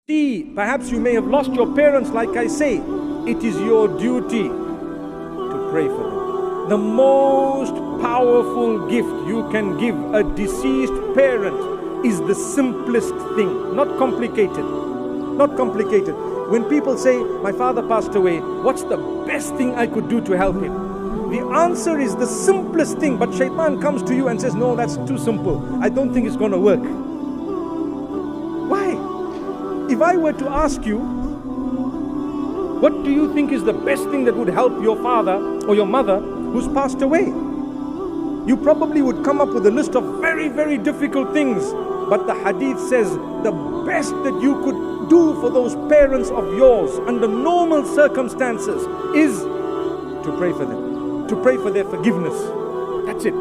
See, perhaps you may have lost your parents, like I say. It is your duty to pray for them. The most powerful gift you can give a deceased parent is the simplest thing, not complicated. Not complicated. When people say, my father passed away, what's the best thing I could do to help him? The answer is the simplest thing, but shaitan comes to you and says, no, that's too simple. I don't think it's going to work. Why? If I were to ask you, what do you think is the best thing that would help your father or your mother who's passed away? You probably would come up with a list of very, very difficult things. But the hadith says the best that you could do for those parents of yours under normal circumstances is to pray for them, to pray for their forgiveness. That's it.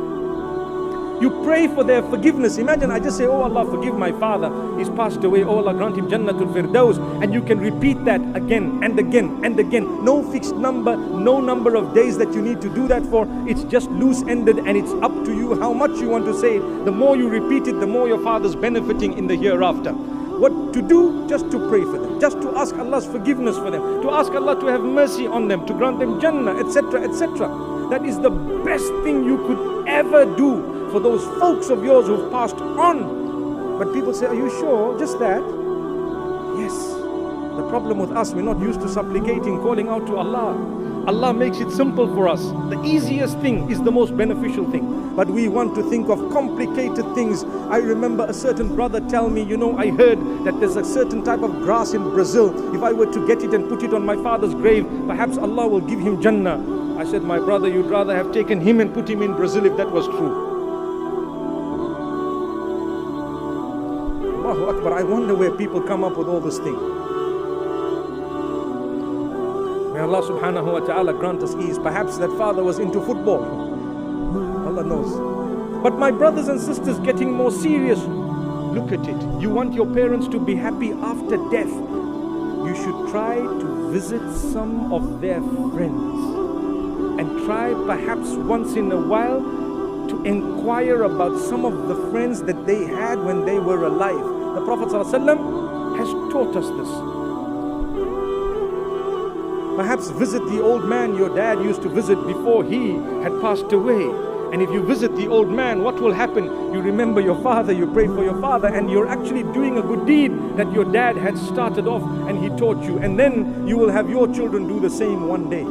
You pray for their forgiveness. Imagine I just say, oh Allah, forgive my father, he's passed away, oh Allah, grant him Jannatul Firdaus, and you can repeat that again and again and again. No fixed number, no number of days that you need to do that for. It's just loose-ended, and it's up to you how much you want to say it. The more you repeat it, the more your father's benefiting in the hereafter. What to do? Just to pray for them, just to ask Allah's forgiveness for them, to ask Allah to have mercy on them, to grant them Jannah, etc., etc. That is the best thing you could ever do for those folks of yours who've passed on. But people say, are you sure? Just that? Yes. The problem with us, we're not used to supplicating, calling out to Allah. Allah makes it simple for us. The easiest thing is the most beneficial thing. But we want to think of complicated things. I remember a certain brother tell me, you know, I heard that there's a certain type of grass in Brazil. If I were to get it and put it on my father's grave, perhaps Allah will give him Jannah. I said, my brother, you'd rather have taken him and put him in Brazil if that was true. Allahu Akbar, I wonder where people come up with all this thing. May Allah subhanahu wa ta'ala grant us ease. Perhaps that father was into football. Allah knows. But my brothers and sisters, getting more serious, look at it. You want your parents to be happy after death. You should try to visit some of their friends. And try perhaps once in a while to inquire about some of the friends that they had when they were alive. The Prophet ﷺ has taught us this. Perhaps visit the old man your dad used to visit before he had passed away. And if you visit the old man, what will happen? You remember your father, you pray for your father, and you're actually doing a good deed that your dad had started off and he taught you. And then you will have your children do the same one day.